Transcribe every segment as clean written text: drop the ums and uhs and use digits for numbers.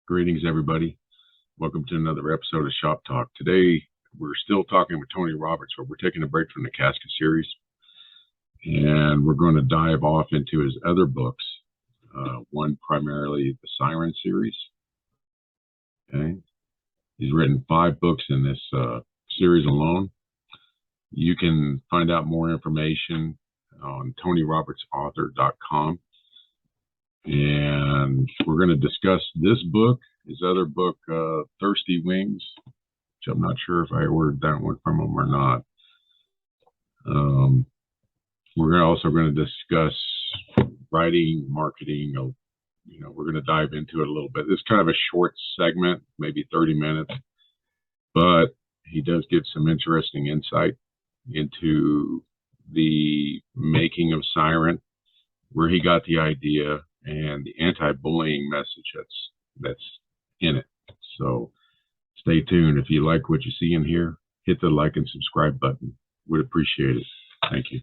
Greetings, everybody. Welcome to another episode of Shop Talk. Today, we're still talking with Tony Roberts, but we're taking a break from the Casca series, and we're going to dive off into his other books. One primarily the Siren series. Okay, he's written 5 books in this series alone. You can find out more information on TonyRobertsAuthor.com. And we're going to discuss this book, his other book, Thirsty Wings, which I'm not sure if I ordered that one from him or not. We're also going to discuss writing, marketing. We're going to dive into it a little bit. It's kind of a short segment, maybe 30 minutes, but he does give some interesting insight into the making of Siren, where he got the idea, and the anti-bullying message that's in it. So stay tuned. If you like what you see in here, hit the like and subscribe button. Would appreciate it. Thank you.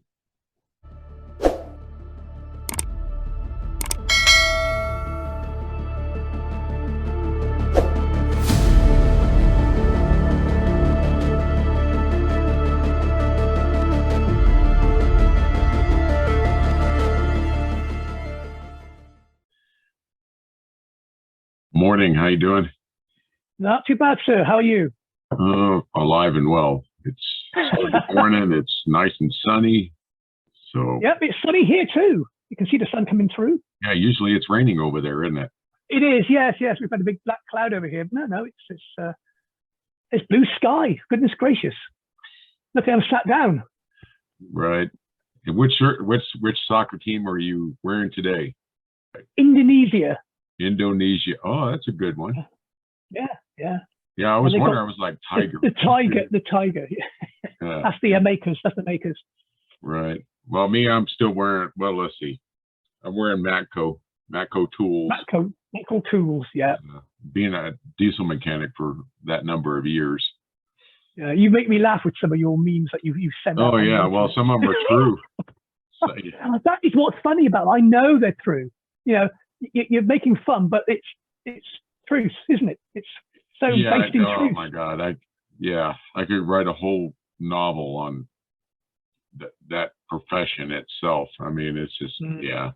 Morning. How you doing? Not too bad, sir. How are you? Alive and well. It's Saturday morning. It's nice and sunny. So Yep, it's sunny here too. You can see the sun coming through. yeah, usually it's raining over there, isn't it? It is. Yes. We've had a big black cloud over here. No, it's blue sky. Goodness gracious! Look, I'm sat down. Right. And which soccer team are you wearing today? Indonesia. Indonesia. Oh, that's a good one. Yeah. Yeah, I was wondering. I was like tiger. The tiger. Yeah. That's the makers. That's the makers. Right. Well, me, I'm still wearing. Well, let's see. I'm wearing Matco tools. Matco tools. Yeah. Being a diesel mechanic for that number of years. Yeah, you make me laugh with some of your memes that you send out. Oh yeah. Well, some of them are true. So, yeah. That is what's funny about them. I know they're true. You're making fun, but it's truth, isn't it? It's so based in truth. Oh my God, I could write a whole novel on that profession itself. I mean, it's just yeah.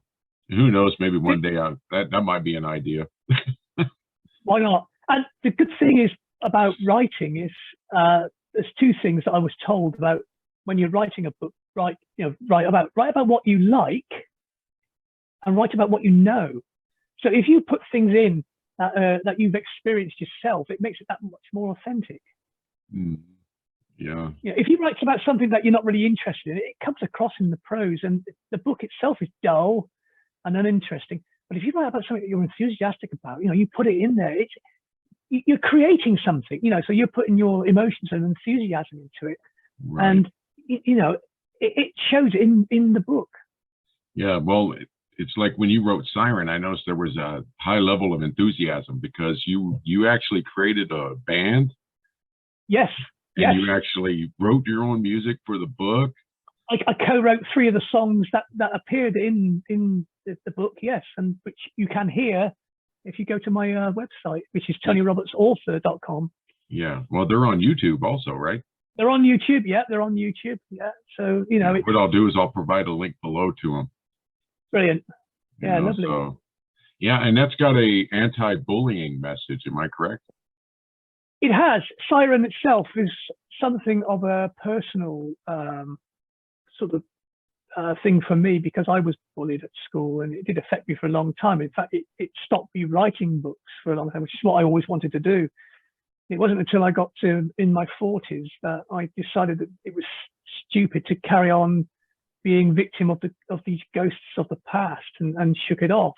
Who knows? Maybe one day that might be an idea. Why not? And the good thing is about writing is there's 2 things that I was told about when you're writing a book. Write about what you like, and write about what you know. So if you put things in that you've experienced yourself, it makes it that much more authentic. Yeah. If you write about something that you're not really interested in, it comes across in the prose, and the book itself is dull and uninteresting. But if you write about something that you're enthusiastic about, you put it in there. You're creating something. So you're putting your emotions and enthusiasm into it, right. And it shows in the book. Yeah. Well. It's like when you wrote Siren, I noticed there was a high level of enthusiasm because you actually created a band. Yes. And you actually wrote your own music for the book. I co-wrote 3 of the songs that appeared in the book, yes, and which you can hear if you go to my website, which is TonyRobertsAuthor.com. Yeah. Well, they're on YouTube also, right? They're on YouTube. Yeah, they're on YouTube. Yeah. So, what I'll do is I'll provide a link below to them. Brilliant. Yeah, lovely. So, yeah, and that's got a anti-bullying message. Am I correct? It has. Siren itself is something of a personal sort of thing for me, because I was bullied at school, and it did affect me for a long time. In fact, it stopped me writing books for a long time, which is what I always wanted to do. It wasn't until I got to in my 40s that I decided that it was stupid to carry on being victim of these ghosts of the past, and shook it off.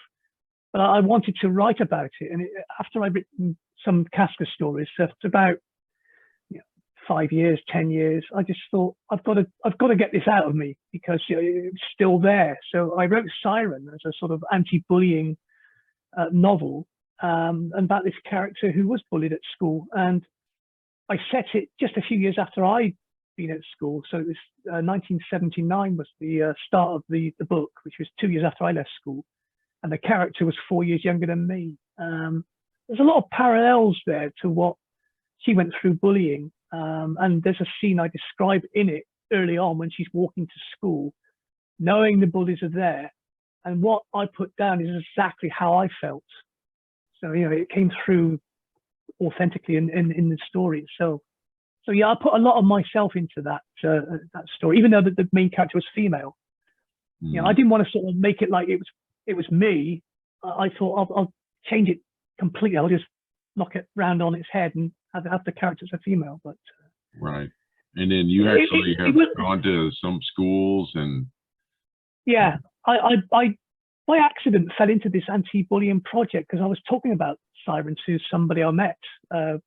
But I wanted to write about it, and after I'd written some Casca stories, after about 5 years, 10 years, I just thought I've got to get this out of me, because it's still there. So I wrote Siren as a sort of anti-bullying novel, about this character who was bullied at school, and I set it just a few years after I'd been at school. So it was 1979 was the start of the book, which was 2 years after I left school, and the character was 4 years younger than me. there's a lot of parallels there to what she went through bullying. And there's a scene I describe in it early on when she's walking to school, knowing the bullies are there. And what I put down is exactly how I felt. So, it came through authentically in the story itself. So yeah, I put a lot of myself into that story, even though the main character was female. I didn't want to sort of make it like it was me. I thought I'll change it completely. I'll just knock it round on its head and have the character as a female. But right, and then you actually have gone to some schools and yeah, I by accident fell into this anti-bullying project because I was talking about Siren to somebody I met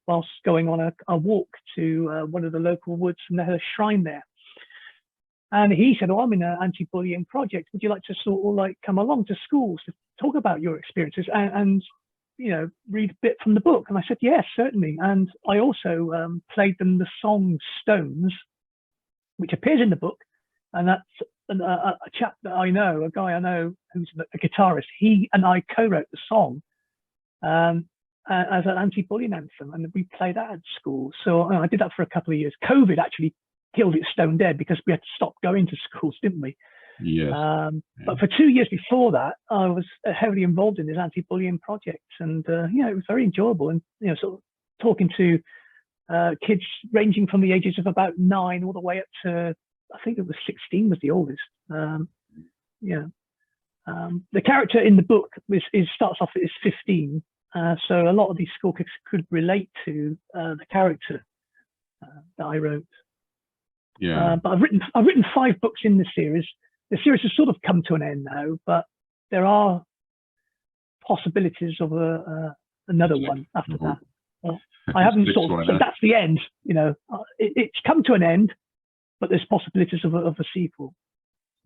whilst going on a walk to one of the local woods, and they had a shrine there. And he said, "Oh, I'm in an anti-bullying project. Would you like to sort of like come along to schools to talk about your experiences and read a bit from the book?" And I said, "Yes, certainly." And I also played them the song "Stones," which appears in the book, and that's a chap that I know, a guy I know who's a guitarist. He and I co-wrote the song as an anti-bullying anthem, and we played that at school. So I did that for a couple of years. COVID actually killed it stone dead because we had to stop going to schools, didn't we? Yes. But for 2 years before that, I was heavily involved in this anti-bullying project, and it was very enjoyable. And sort of talking to kids ranging from the ages of about 9 all the way up to, I think it was 16 was the oldest. The character in the book starts off as 15, so a lot of these school kids could relate to the character that I wrote. Yeah. But I've written 5 books in the series. The series has sort of come to an end now, but there are possibilities of another one after that. Well, I haven't sort of, so that's the end. It's come to an end, but there's possibilities of a sequel.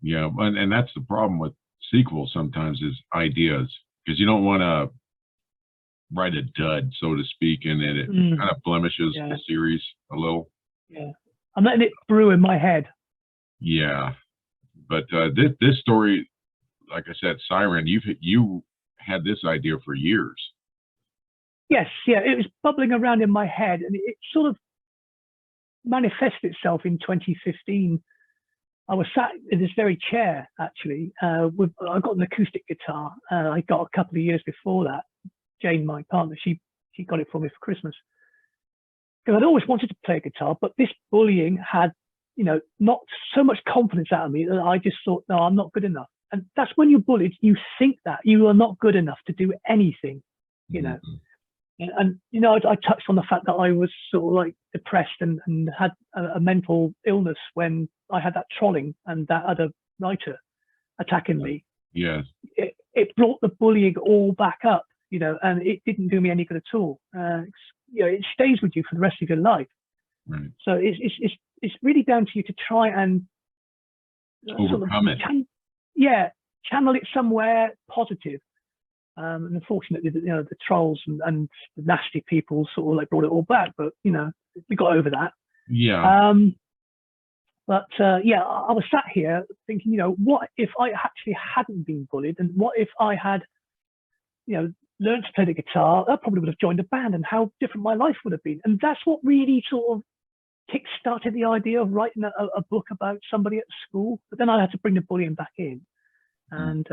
Yeah, and that's the problem with sequels sometimes is ideas, because you don't want to write a dud, so to speak, and then it kind of blemishes the series a little. Yeah, I'm letting it brew in my head. Yeah, but this story, like I said, Siren, you had this idea for years. Yes, yeah, it was bubbling around in my head, and it sort of manifested itself in 2015. I was sat in this very chair, actually. I got an acoustic guitar. I got a couple of years before that. Jane, my partner, she got it for me for Christmas. Because I'd always wanted to play a guitar, but this bullying had, not so much confidence out of me that I just thought, no, I'm not good enough. And that's when you're bullied, you think that you are not good enough to do anything, And I touched on the fact that I was sort of like depressed and had a mental illness when I had that trolling and that other writer attacking me. Yes. It brought the bullying all back up, and it didn't do me any good at all. It stays with you for the rest of your life. Right. So it's really down to you to try and overcome it. Channel it somewhere positive. And unfortunately, the trolls and the nasty people sort of like brought it all back. But we got over that. Yeah. I was sat here thinking, what if I actually hadn't been bullied, and what if I had, learned to play the guitar? I probably would have joined a band, and how different my life would have been. And that's what really sort of kick-started the idea of writing a book about somebody at school. But then I had to bring the bullying back in, and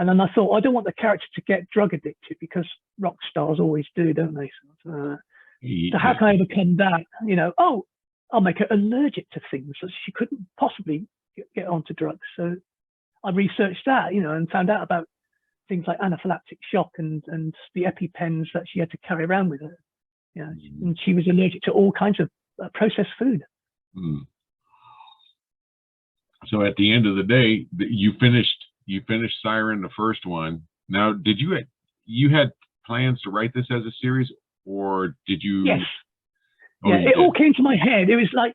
then I thought, I don't want the character to get drug addicted, because rock stars always do, don't they? So how can I overcome that? I'll make her allergic to things so she couldn't possibly get onto drugs. So I researched that, and found out about things like anaphylactic shock and the EpiPens that she had to carry around with her. And she was allergic to all kinds of processed food. So at the end of the day, you finished Siren, the first one. Now, did you had plans to write this as a series, or did you? Yes. It all came to my head. It was like,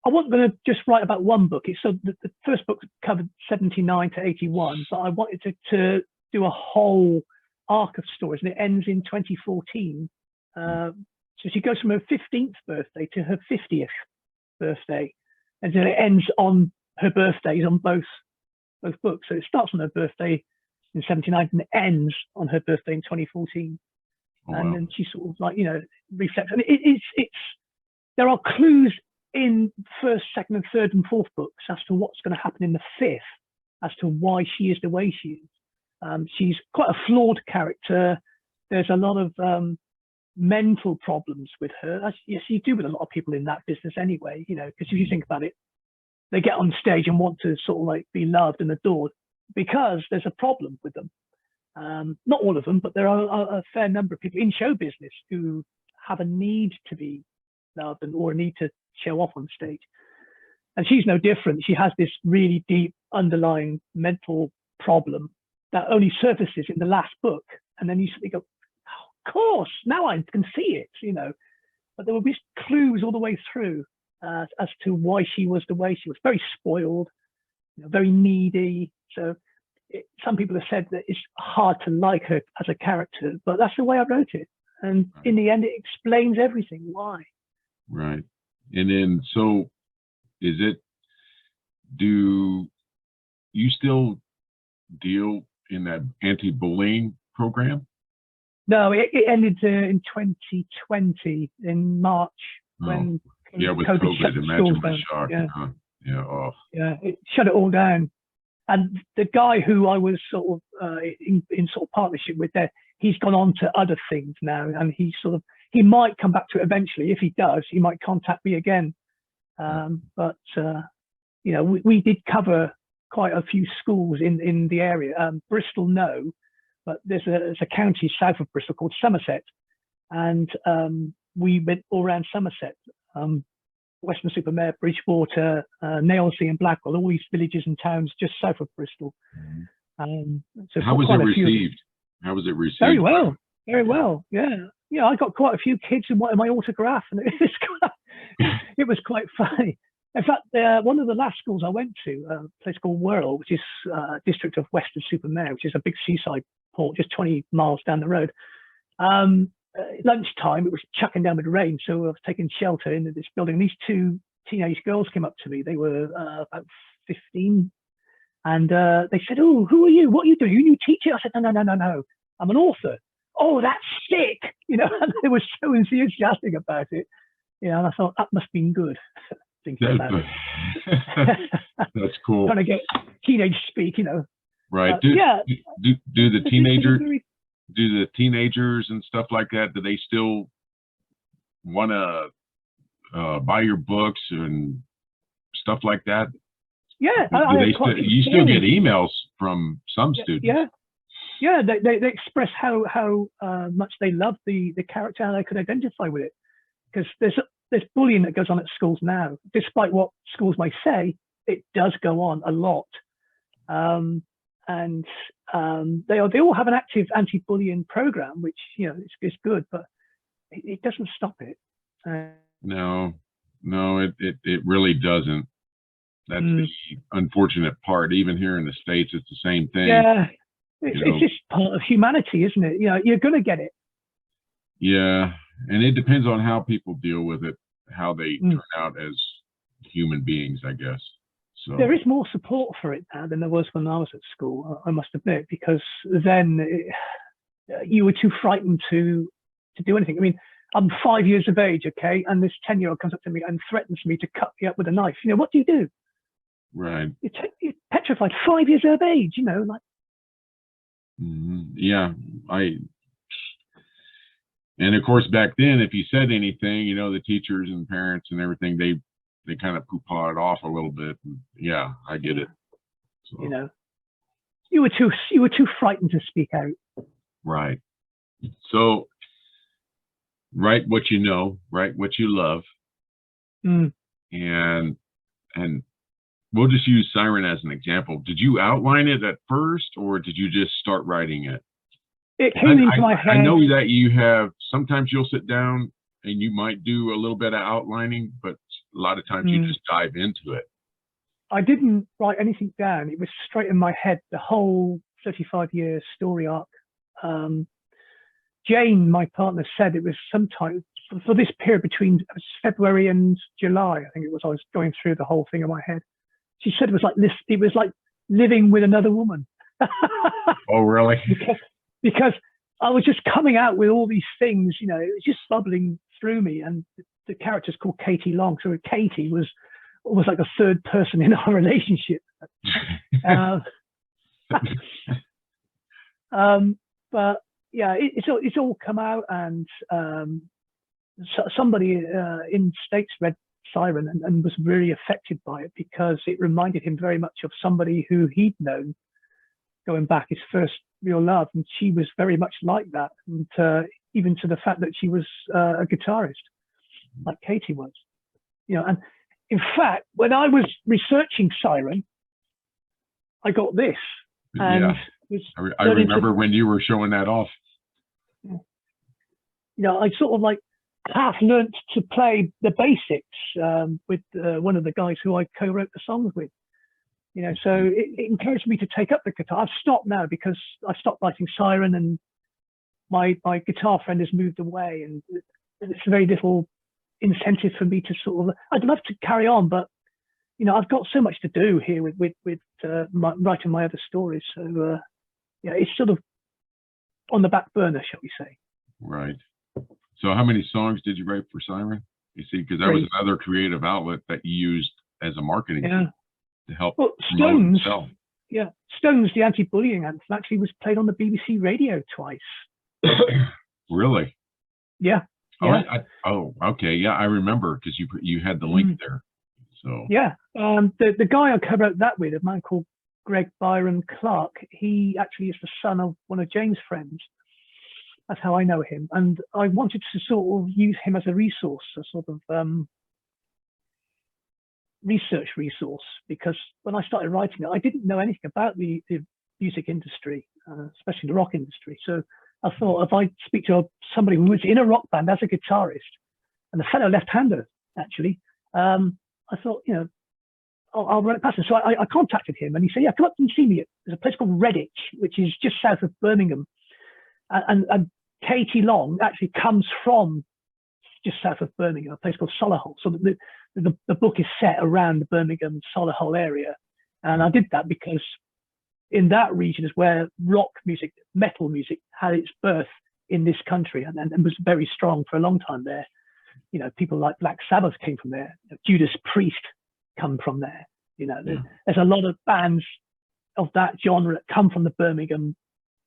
I wasn't going to just write about one book. So the first book covered 79 to 81, but I wanted to do a whole arc of stories, and it ends in 2014. So she goes from her 15th birthday to her 50th birthday, and then it ends on her birthdays on both books. So it starts on her birthday, in 79 and it ends on her birthday in 2014. Oh, And wow. then she sort of like, reflects. And it's there are clues in first, second, and third and fourth books as to what's going to happen in the fifth, as to why she is the way she is. She's quite a flawed character. There's a lot of mental problems with her, as yes, you do with a lot of people in that business anyway, because if you think about it, they get on stage and want to sort of like be loved and adored because there's a problem with them. Not all of them, but there are a fair number of people in show business who have a need to be loved or a need to show off on stage. And she's no different. She has this really deep underlying mental problem that only surfaces in the last book. And then you suddenly go, oh, of course, now I can see it, But there will be clues all the way through as to why she was the way she was. Very spoiled, very needy. So some people have said that it's hard to like her as a character, but that's the way I wrote it. And in the end, it explains everything. Why? Right. And then, so do you still deal in that anti-bullying program? No, it ended in 2020 in March when with COVID shut the imagine schools what a down. shock. Yeah. Yeah. Oh. Yeah, it shut it all down. And the guy who I was sort of in sort of partnership with there, he's gone on to other things now, and he might come back to it eventually. If he does, he might contact me again. But we did cover quite a few schools in the area. Bristol, no, but there's a county south of Bristol called Somerset, and we went all around Somerset, Weston-super-Mare, Bridgewater, Nailsea, and Blackwell, all these villages and towns just south of Bristol. So how was it received? How was it received? Very well, very well. Yeah, I got quite a few kids who wanted my autograph, and it was quite funny. In fact, one of the last schools I went to, a place called Wirral, which is a district of Weston-super-Mare, which is a big seaside port just 20 miles down the road. Lunchtime, it was chucking down with rain, so I was taking shelter in this building. These two teenage girls came up to me. They were about 15, and they said, "Oh, who are you? What are you doing? Are you a new teacher?" I said, "No. I'm an author." "Oh, that's sick!" And they were so enthusiastic about it. And I thought that must have been good. Thinking about it. That's cool. Trying to get teenage speak, Right. Do the teenagers and stuff like that, do they still want to buy your books and stuff like that? Yeah. You still get emails from some students? Yeah. They express how much they love the character and they could identify with it. Because there's bullying that goes on at schools now. Despite what schools may say, it does go on a lot. And they all have an active anti-bullying program, which is good, but it doesn't stop it. No, it really doesn't. That's the unfortunate part. Even here in the States, it's the same thing. Yeah, it's just part of humanity, isn't it? You're going to get it. Yeah, and it depends on how people deal with it, how they turn out as human beings, I guess. So there is more support for it now than there was when I was at school, I must admit, because then you were too frightened to do anything. I mean, I'm 5 years of age, okay, and this 10-year-old comes up to me and threatens me to cut me up with a knife. What do you do? Right. You're petrified. 5 years of age, like. Yeah, and of course back then, if you said anything, the teachers and parents and everything, they kind of poo-paw it off a little bit. And yeah, I get it. So. You were too frightened to speak out. Right. So write what you know, write what you love, and we'll just use Siren as an example. Did you outline it at first, or did you just start writing it? It came into my head. I know that you have, sometimes you'll sit down and you might do a little bit of outlining, but a lot of times you just dive into it. I didn't write anything down. It was straight in my head, the whole 35-year story arc. Jane, my partner, said it was sometime for this period between February and July, I think it was. I was going through the whole thing in my head. She said it was like this. It was like living with another woman. Oh, really? because I was just coming out with all these things, it was just bubbling through me. And the character's called Katie Long. So Katie was almost like a third person in our relationship. But yeah, it's all come out, and somebody in the States read Siren and was really affected by it because it reminded him very much of somebody who he'd known going back, his first real love, and she was very much like that, and even to the fact that she was a guitarist, like Katie was, And in fact, when I was researching Siren, I got this, and I remember when you were showing that off. I sort of like half learnt to play the basics with one of the guys who I co-wrote the songs with. So it encouraged me to take up the guitar. I've stopped now because I stopped writing Siren, and my guitar friend has moved away, and it's a very little incentive for me to sort of. I'd love to carry on, but I've got so much to do here with writing my other stories. So it's sort of on the back burner, shall we say? Right. So how many songs did you write for Siren? You see, because that was another creative outlet that you used as a marketing tool to help Stones. Sell. Yeah, Stones, the anti-bullying anthem, actually was played on the BBC radio twice. Really? Yeah. Oh, okay. Yeah, I remember because you had the link there. So yeah, the guy I co-wrote that with, a man called Greg Byron Clark, he actually is the son of one of James' friends. That's how I know him, and I wanted to sort of use him as a resource, a sort of research resource, because when I started writing it, I didn't know anything about the music industry, especially the rock industry. So I thought if I speak to somebody who was in a rock band as a guitarist, and the fellow left-hander actually, I thought, I'll run it past him. So I contacted him, and he said, yeah, come up and see me. There's a place called Redditch, which is just south of Birmingham. And Katie Long actually comes from just south of Birmingham, a place called Solihull. So the book is set around the Birmingham Solihull area. And I did that because in that region is where rock music, metal music, had its birth in this country, and was very strong for a long time there. People like Black Sabbath came from there. Judas Priest come from there. There's a lot of bands of that genre that come from the Birmingham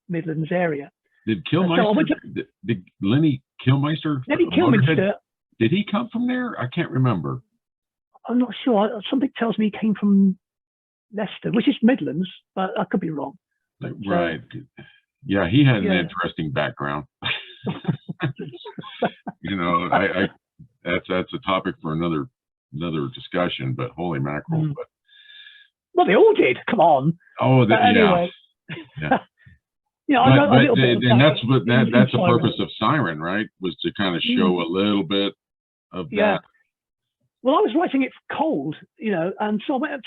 Midlands area. Did Killmeister, did Lenny Killmeister, did he come from there? I can't remember. I'm not sure. Something tells me he came from Leicester, which is Midlands, but I could be wrong. Right. Yeah, he had an interesting background. That's a topic for another discussion, but holy mackerel. But, well, they all did. Come on. Oh, anyway. Yeah. And that's the purpose of Siren, right? Was to kind of show a little bit of that. Well, I was writing it cold, and so I went up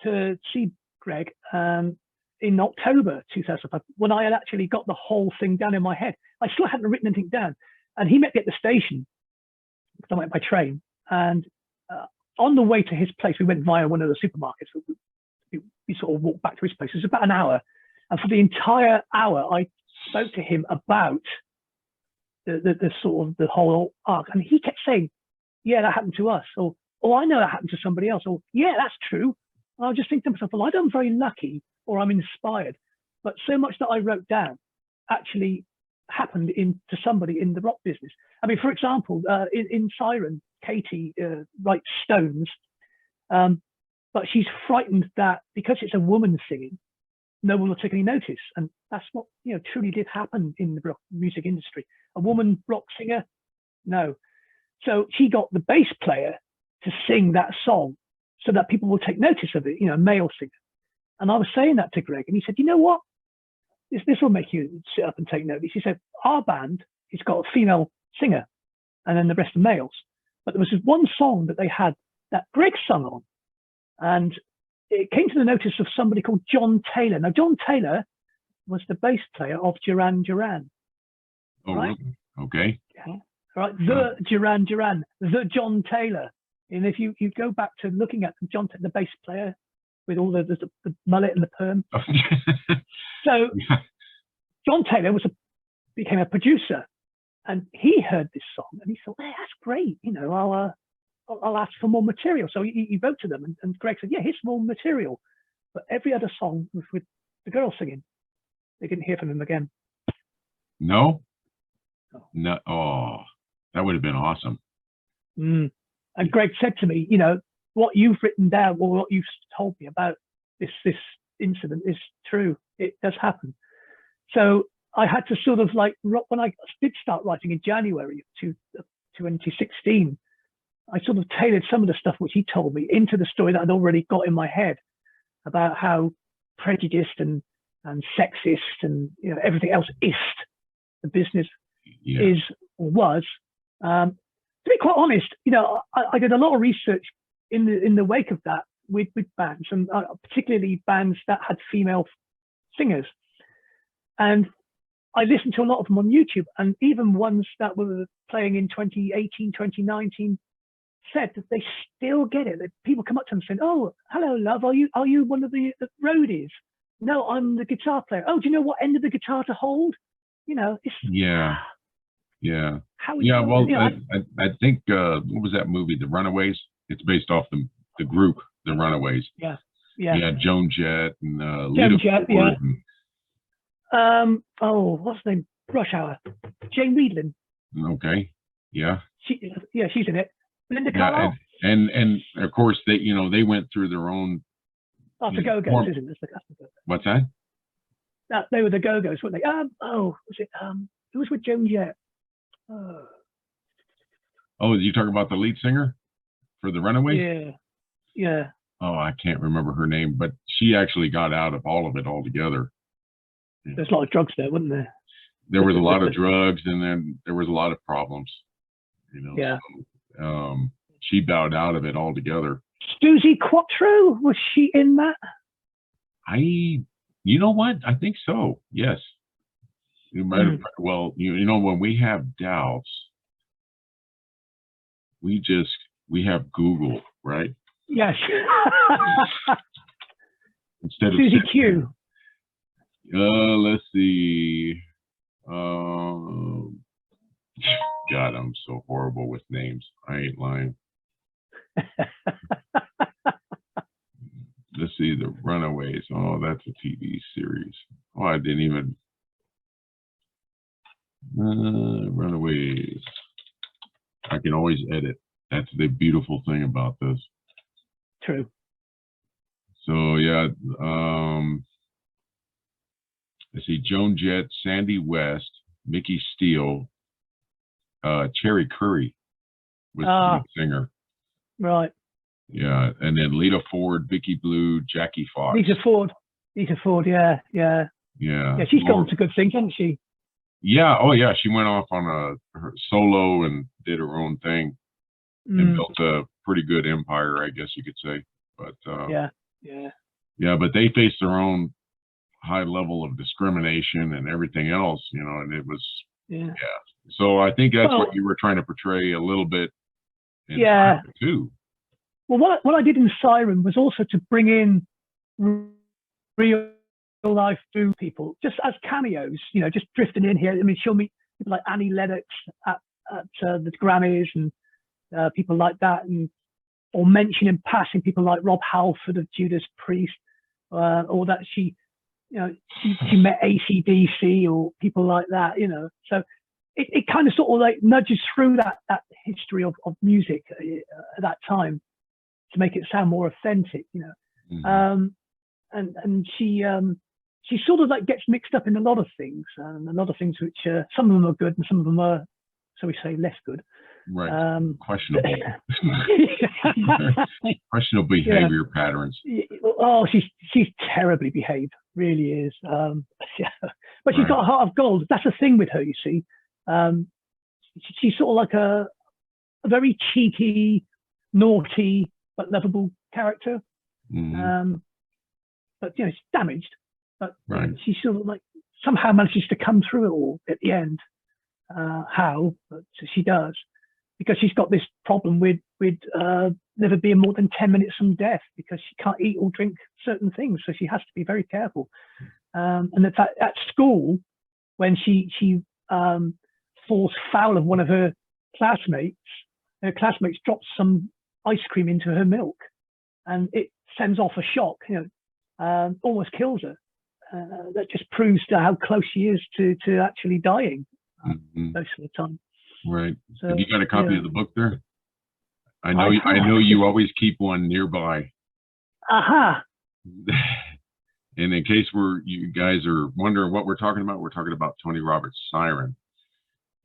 to see Greg in October 2005 when I had actually got the whole thing down in my head. I still hadn't written anything down, and he met me at the station because I went by train. And on the way to his place, we went via one of the supermarkets. We sort of walked back to his place. It was about an hour. And for the entire hour, I spoke to him about the sort of the whole arc. And he kept saying, yeah, that happened to us. Or, oh, I know that happened to somebody else. Or, yeah, that's true. And I was just thinking to myself, well, either I'm very lucky or I'm inspired. But so much that I wrote down actually happened to somebody in the rock business. I mean, for example, in Siren, Katie writes Stones, but she's frightened that because it's a woman singing, no one will take any notice. And that's what truly did happen in the rock music industry. A woman rock singer, no. So she got the bass player to sing that song so that people will take notice of it, a male singer. And I was saying that to Greg, and he said, you know what? This will make you sit up and take notice. He said, our band has got a female singer, and then the rest are males. But there was this one song that they had that Greg sung on, and it came to the notice of somebody called John Taylor. Now, John Taylor was the bass player of Duran Duran. Oh, right? Okay. Yeah. Right, the Duran Duran, the John Taylor. And if you go back to looking at the bass player, with all the mullet and the perm. So John Taylor became a producer, and he heard this song and he thought, hey, that's great. You know, I'll ask for more material. So he wrote to them, and Greg said, yeah, here's more material. But every other song was with the girl singing. They didn't hear from him again. No? No. Oh, that would have been awesome. And Greg said to me, you know, what you've written down or what you've told me about this incident is true. It does happen. So I had to sort of like, when I did start writing in January of 2016, I sort of tailored some of the stuff which he told me into the story that I'd already got in my head about how prejudiced and sexist and, you know, everything else the business is or was. To be quite honest, you know, I did a lot of research in the wake of that with bands, and particularly bands that had female singers. And I listened to a lot of them on YouTube, and even ones that were playing in 2018, 2019 said that they still get it. That people come up to them saying, "Oh, hello, love. Are you one of the roadies?" No, I'm the guitar player. Oh, do you know what end of the guitar to hold? You know, it's How well, you know, I think what was that movie, The Runaways? It's based off the group, The Runaways. Yeah. Joan Jett and Joan Jett, yeah. And, what's the name? Rush Hour. Jane Weedlin. Okay. Yeah. She's in it. Linda Carlisle. And of course they went through their own. Oh, the Go-Go's, isn't it? What's that? They were the Go-Go's, weren't they? Was it? Who was with Joan Jett? Oh, you talking about the lead singer for the Runaways? Yeah. Oh, I can't remember her name, but she actually got out of all of it altogether. There's a lot of drugs there, wasn't there? There was a lot of drugs, and then there was a lot of problems. You know. Yeah. So, she bowed out of it altogether. Susie Quattro, was she in that? You know what? I think so. Yes. You might have, well, you know, when we have doubts, we have Google, right? Yes. Instead of Susie Q. Let's see. God, I'm so horrible with names. I ain't lying. Let's see, The Runaways. Oh, that's a TV series. Oh, I didn't even. Runaways. I can always edit. That's the beautiful thing about this. True. So yeah, let's see, Joan Jett, Sandy West, Mickey Steele, Cherry Curry was the singer. Right. Yeah, and then Lita Ford, Vicky Blue, Jackie Fox. Lita Ford, yeah. Yeah, she's gone to good things, hasn't she? Yeah, oh yeah, she went off on her solo and did her own thing and built a pretty good empire, I guess you could say. But yeah, but they faced their own high level of discrimination and everything else, you know, and it was So I think that's what you were trying to portray a little bit in too. Well, what I did in Siren was also to bring in real life people just as cameos, you know, just drifting in here. I mean, she'll meet people like Annie Lennox at the Grammys and people like that, or mention in passing people like Rob Halford of Judas Priest, or that she met AC/DC or people like that, you know. So it kind of sort of like nudges through that history of music at that time to make it sound more authentic, you know. And she sort of like gets mixed up in a lot of things, and a lot of things which some of them are good and some of them are, so we say, less good. Right. Questionable. Questionable behavior patterns. Oh, she's terribly behaved, really is. But she's got a heart of gold. That's the thing with her, you see. She's sort of like a very cheeky, naughty, but lovable character. But you know, she's damaged. But she sort of like somehow manages to come through it all at the end. How? But she does. because she's got this problem with never being more than 10 minutes from death because she can't eat or drink certain things, so she has to be very careful. And in fact, at school, when she falls foul of one of her classmates drops some ice cream into her milk, and it sends off a shock, almost kills her. That just proves how close she is to actually dying most of the time. Right. So, have you got a copy of the book there? I know you always keep one nearby. Aha. And in case you guys are wondering what we're talking about Tony Roberts' Siren.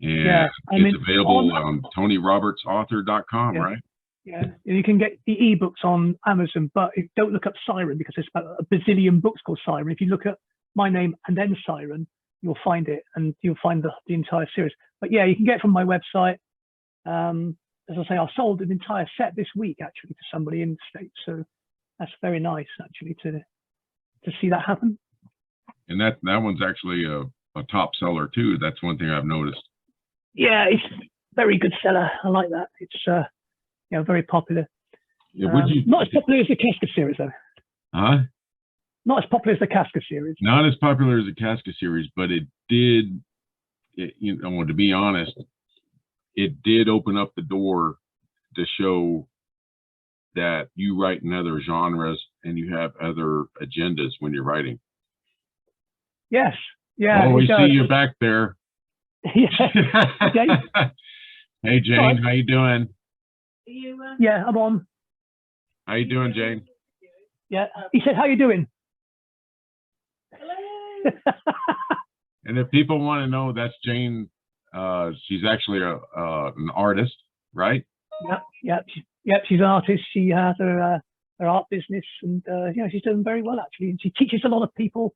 And it's available on TonyRobertsAuthor.com, right? Yeah, you can get the ebooks on Amazon, but don't look up Siren because there's about a bazillion books called Siren. If you look at my name and then Siren, you'll find it, and you'll find the entire series. But yeah, you can get it from my website. As I say, I sold an entire set this week actually to somebody in the States, so that's very nice actually to see that happen. And that one's actually a top seller too. That's one thing I've noticed. Yeah, it's very good seller. I like that. It's very popular. Yeah, not as popular as the Casca series though. Huh? Not as popular as the Casca series. Not as popular as the Casca series, but it did. To be honest, it did open up the door to show that you write in other genres and you have other agendas when you're writing. Yes. Yeah. Oh, we see you back there. Yeah. Jane. Hey, Jane, Hi. how you doing? Yeah, I'm on. How you doing, Jane? Yeah. He said, "How you doing?" Hello. And if people want to know, that's Jane. She's actually an artist, right? Yep. She's an artist. She has her art business, and she's doing very well actually. And she teaches a lot of people,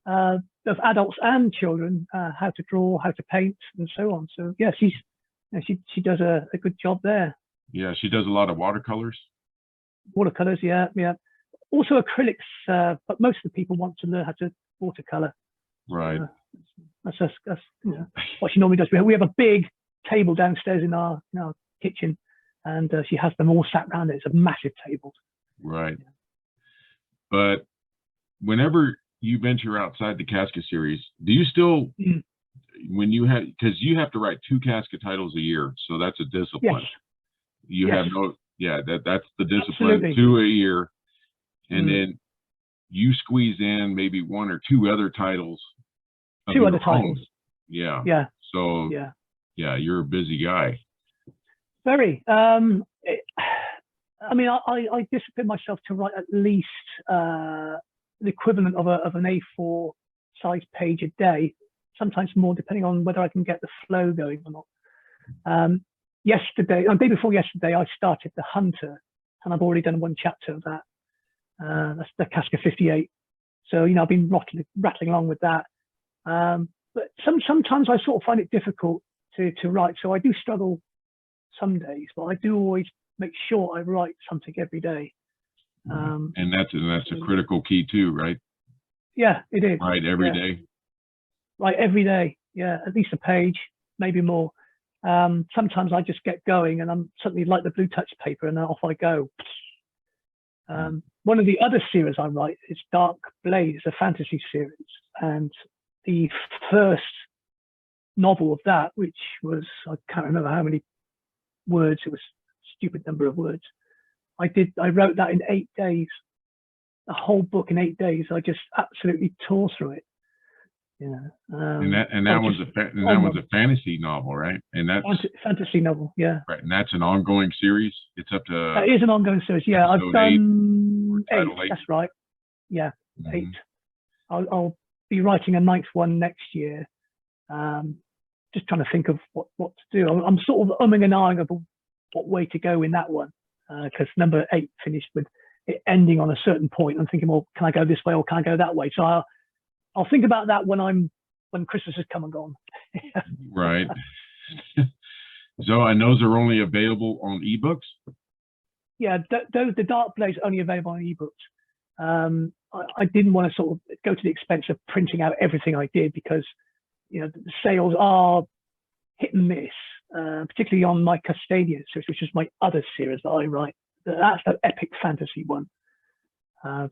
both adults and children, how to draw, how to paint, and so on. So yeah, she does a good job there. Yeah, she does a lot of watercolors. Watercolors, yeah. Also acrylics, but most of the people want to learn how to watercolor. Right. That's what she normally does. We have a big table downstairs in our kitchen, and she has them all sat around it. It's a massive table. Right. But whenever you venture outside the Casca series, do you still, when you have, because you have to write 2 Casca titles a year, so that's a discipline. Yes. You have that's the discipline. Absolutely. 2 a year, and then you squeeze in maybe 1 or 2 other titles. 2 other titles. Yeah. Yeah. So yeah, you're a busy guy. Very. I discipline myself to write at least the equivalent of an A4 size page a day, sometimes more, depending on whether I can get the flow going or not. The day before yesterday, I started The Hunter, and I've already done 1 chapter of that. That's the Casca 58. So I've been rattling along with that. But sometimes I sort of find it difficult to write. So I do struggle some days, but I do always make sure I write something every day. And that's a critical key too, right? Yeah, it is. Write every day. Write every day. Yeah, at least a page, maybe more. Sometimes I just get going and I'm suddenly like the blue touch paper and then off I go. One of the other series I write is Dark Blade. It's a fantasy series, and the first novel of that, which was, I can't remember how many words, it was a stupid number of words. I wrote that in 8 days, a whole book in 8 days. I just absolutely tore through it. And that was a fantasy novel, right? And that's fantasy novel, yeah. Right, and that's an ongoing series. It's up to. It is an ongoing series, yeah. I've done 8. That's right, yeah, 8. I'll be writing a 9th one next year. Just trying to think of what to do. I'm sort of umming and ahhing about what way to go in that one, because number 8 finished with it ending on a certain point. I'm thinking, well, can I go this way or can I go that way? So I'll think about that when Christmas has come and gone. Right. So, and those are only available on ebooks? Yeah, the Dark Blade's only available on ebooks. I didn't want to sort of go to the expense of printing out everything I did, because the sales are hit and miss. particularly on my Custodian series, which is my other series that I write. That's the epic fantasy one,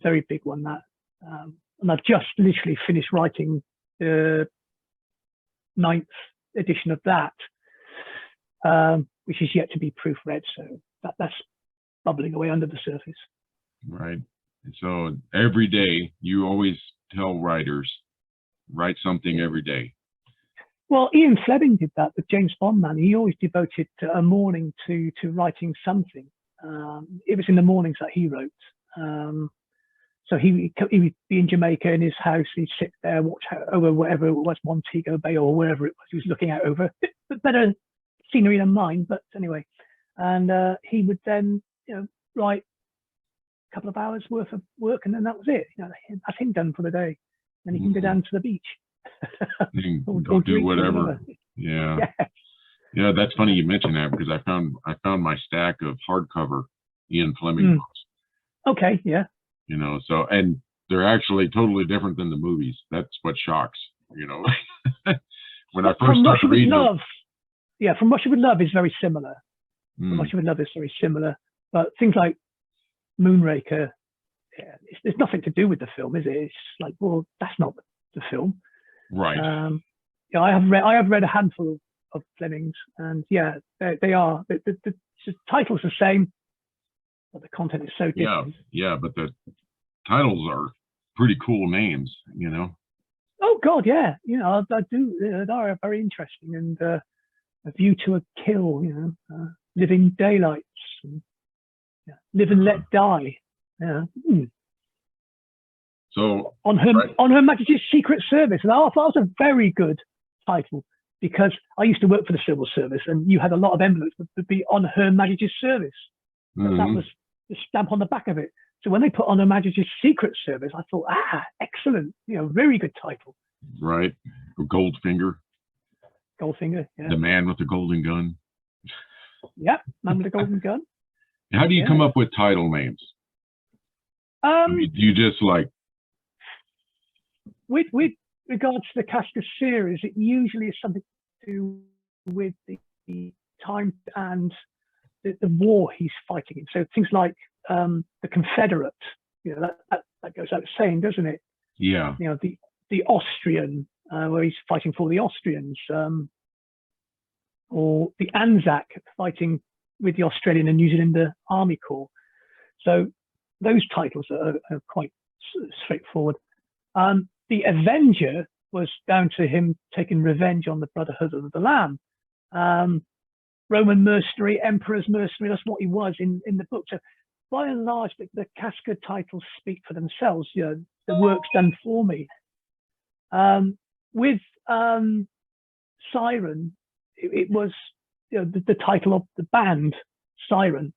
very big one. And I've just literally finished writing the 9th edition of that, which is yet to be proofread. So that's bubbling away under the surface. Right. So every day, you always tell writers, write something every day. Well, Ian Fleming did that with James Bond, man. He always devoted a morning to writing something. It was in the mornings that he wrote. So he would be in Jamaica in his house. He'd sit there, watch over whatever it was, Montego Bay or wherever it was he was looking out over. But better scenery than mine. But anyway, and he would then, write a couple of hours worth of work, and then that was it. That's him done for the day. Then he can go down to the beach. or do whatever. Yeah. Yeah, that's funny you mentioned that, because I found my stack of hardcover Ian Fleming books. Okay, yeah. So, and they're actually totally different than the movies. That's what shocks, when I first started reading them. From Russia with Love is very similar. From Russia with Love is very similar, but things like Moonraker, there's nothing to do with the film, is it? It's like, well, that's not the film. Right. I have read a handful of Flemings, and they are the title's the same, but the content is so different. Yeah, but the titles are pretty cool names, Oh God, yeah. I do. They are very interesting, and A View to a Kill, Living Daylights, and, Live and Let Die. Yeah. So on Her Majesty's Secret Service, and I thought that was a very good title, because I used to work for the Civil Service, and you had a lot of envelopes that would be on Her Majesty's Service. That was the stamp on the back of it. So when they put on Her Majesty's Secret Service, I thought, excellent, very good title. Right. Goldfinger. Goldfinger, yeah. The Man with the Golden Gun. Yeah, Man with the Golden Gun. How do you come up with title names? Do you just like... With regards to the Casca series, it usually is something to do with the time and the war he's fighting in. So things like the Confederate, that goes out saying, doesn't it? Yeah. The Austrian, where he's fighting for the Austrians, or the Anzac fighting with the Australian and New Zealand Army Corps. So those titles are quite straightforward. The Avenger was down to him taking revenge on the Brotherhood of the Lamb. Roman mercenary, Emperor's mercenary, that's what he was in the book. So by and large, the Casca titles speak for themselves. The work's done for me. With Siren, it was the title of the band, Siren.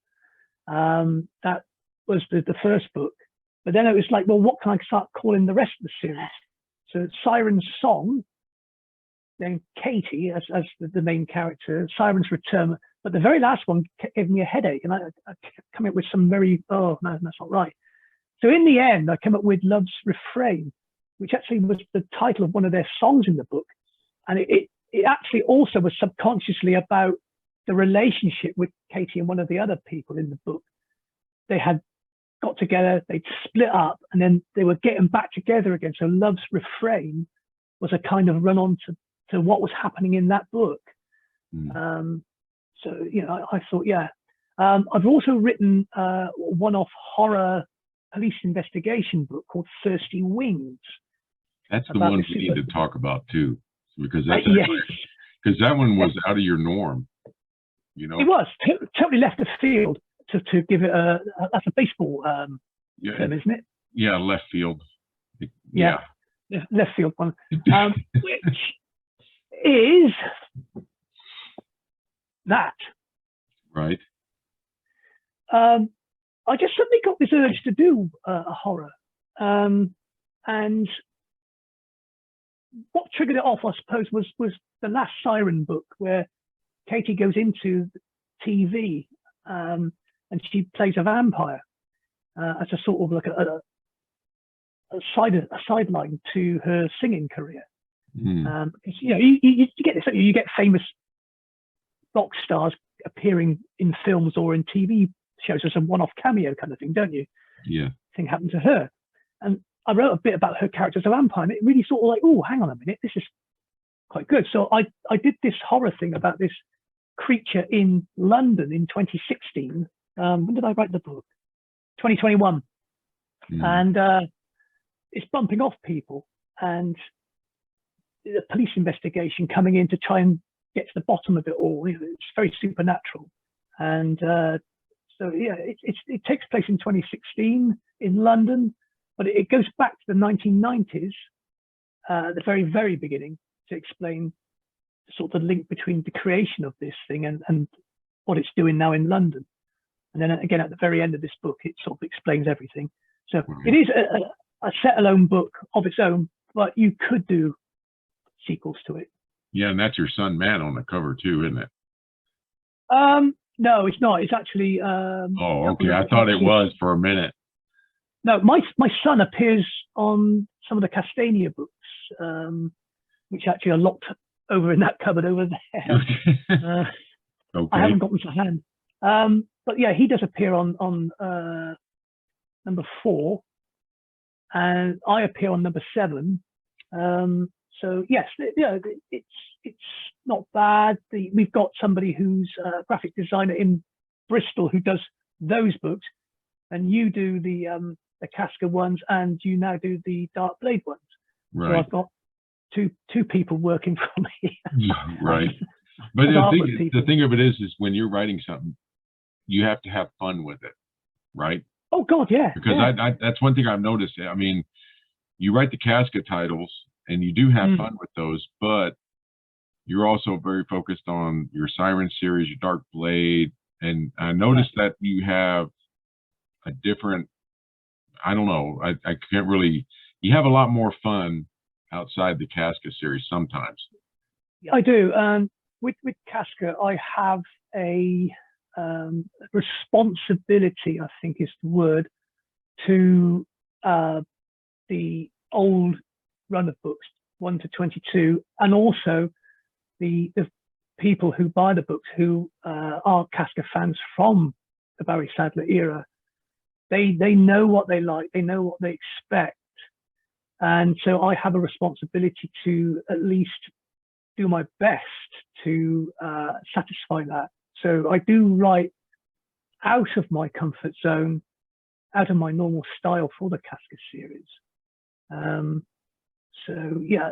That was the first book. But then it was like, well, what can I start calling the rest of the series? So Siren's Song, then Katie as the main character, Siren's Return. But the very last one gave me a headache, and I came up with some no, that's not right. So in the end, I came up with Love's Refrain, which actually was the title of one of their songs in the book. And it actually also was subconsciously about the relationship with Katie and one of the other people in the book. They had got together, they'd split up, and then they were getting back together again. So Love's Refrain was a kind of run on to what was happening in that book. So, I thought, I've also written a one-off horror police investigation book called Thirsty Wings. That's the one we need to talk about too, because that's because that one was out of your norm. It was totally left of field to give it that's a baseball term, isn't it? Yeah, left field. Yeah, left field one, which is that. Right. I just suddenly got this urge to do a horror, and what triggered it off, I suppose, was the last Siren book, where Katie goes into TV and she plays a vampire as a sort of like a sideline to her singing career. Because, you get this, you get famous rock stars appearing in films or in TV shows as a one-off cameo kind of thing, don't you? Yeah. Thing happened to her. And I wrote a bit about her character as a vampire, and it really sort of like, oh, hang on a minute, this is quite good. So I did this horror thing about this creature in London in 2016. When did I write the book? 2021. And it's bumping off people, and the police investigation coming in to try and get to the bottom of it all. You know, it's very supernatural. And so, yeah, it takes place in 2016 in London, but it goes back to the 1990s, the very, very beginning, to explain sort of the link between the creation of this thing and what it's doing now in London. And then again, at the very end of this book, it sort of explains everything. So it is a set-alone book of its own, but you could do sequels to it. Yeah, and that's your son, Matt, on the cover too, isn't it? No, it's not. It's actually. Oh, okay. I thought it was for a minute. No, my son appears on some of the Castania books, which actually are locked over in that cupboard over there. Okay. I haven't got them to hand. But yeah, he does appear on number 4, and I appear on number 7. So yes, yeah, it's not bad. We've got somebody who's a graphic designer in Bristol who does those books, and you do the Casca ones, and you now do the Dark Blade ones. Right. So I've got two people working for me. Right. But the thing of it is when you're writing something, you have to have fun with it, right? Oh God, yeah. Because yeah. that's one thing I've noticed. I mean, you write the Casca titles, and you do have fun with those, but you're also very focused on your Siren series, your Dark Blade, and I noticed that you have a different, I don't know, I can't really, you have a lot more fun outside the Casca series sometimes. I do. With Casca, I have a responsibility, I think is the word, to the old run of books, 1 to 22, and also the people who buy the books who are Casca fans from the Barry Sadler era. They know what they like, they know what they expect, and so I have a responsibility to at least do my best to satisfy that. So I do write out of my comfort zone, out of my normal style for the Casca series. So yeah,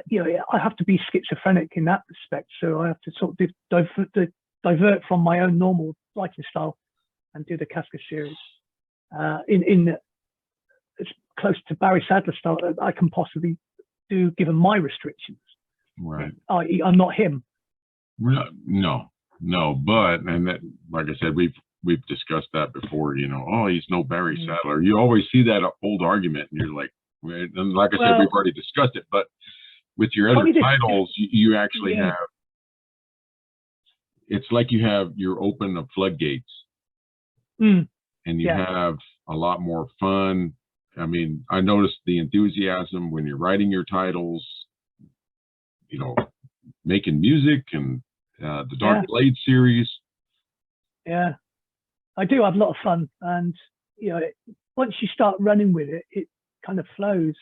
I have to be schizophrenic in that respect. So I have to sort of divert from my own normal writing style and do the Casca series in as close to Barry Sadler style that I can possibly do, given my restrictions. Right. I'm not him. No, but that, like I said, we've discussed that before. You know, oh, he's no Barry Sadler. You always see that old argument, and you're like, and like I said, we've already discussed it. But with your other titles, you actually have. It's like you're open the floodgates, and you have a lot more fun. I mean, I noticed the enthusiasm when you're writing your titles. You know, making music and the Dark Blade series. Yeah, I do have a lot of fun, and you know, once you start running with it, it kind of flows.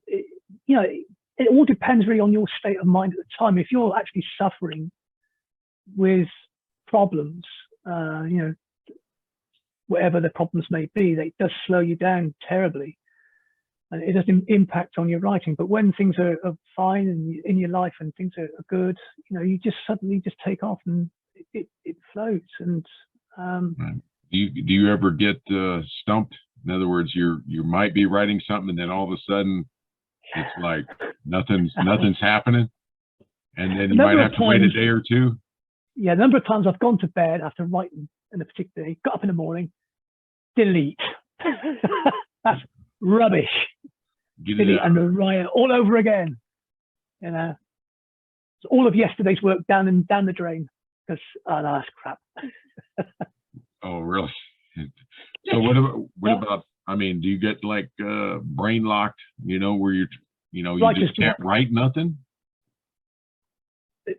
It all depends really on your state of mind at the time. If you're actually suffering with problems, whatever the problems may be, that does slow you down terribly. And it doesn't impact on your writing. But when things are fine and in your life and things are good, you just suddenly just take off and it floats. And do you ever get stumped? In other words, you might be writing something, and then all of a sudden it's like nothing's happening, and then you might have to wait a day or two. Yeah, a number of times I've gone to bed after writing in a particular day, got up in the morning, delete. That's rubbish. Delete and write it all over again. So all of yesterday's work down the drain because no, that's crap. Oh, really? So what about? I mean, do you get like brain locked? Where you just can't write nothing?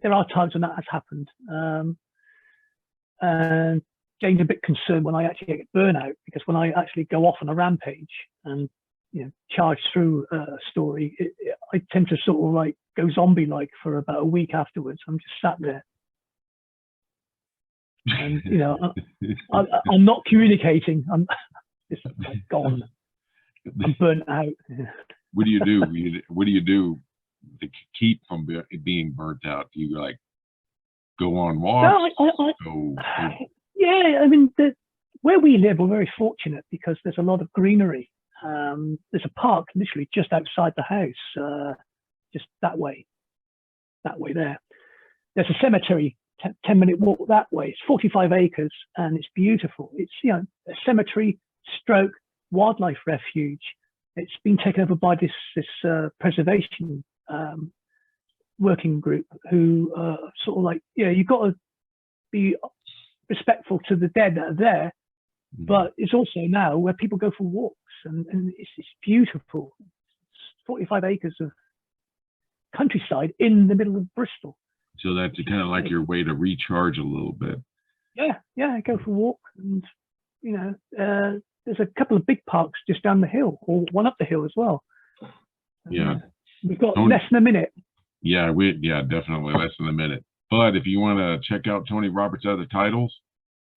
there are times when that has happened. And Jane's a bit concerned when I actually get burnout, because when I actually go off on a rampage and charge through a story, I tend to sort of like go zombie-like for about a week afterwards. I'm just sat there, and I'm not communicating. I'm just like gone. I'm burnt out. What do you do? What do you do to keep from being burnt out? Do you like go on walks? No, yeah, I mean, where we live, we're very fortunate because there's a lot of greenery. There's a park literally just outside the house, just that way there. There's a cemetery 10-minute walk that way. It's 45 acres and it's beautiful. It's a cemetery stroke wildlife refuge. It's been taken over by this preservation working group who sort of like, you've got to be respectful to the dead that are there, but it's also now where people go for walks, and it's beautiful. It's 45 acres of countryside in the middle of Bristol. So that's kind of like your way to recharge a little bit. Yeah, go for a walk, and there's a couple of big parks just down the hill, or one up the hill as well. Yeah, we've got less than a minute. Yeah, definitely less than a minute. But if you want to check out Tony Roberts' other titles,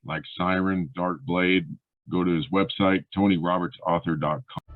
like Siren, Dark Blade, go to his website, TonyRobertsAuthor.com.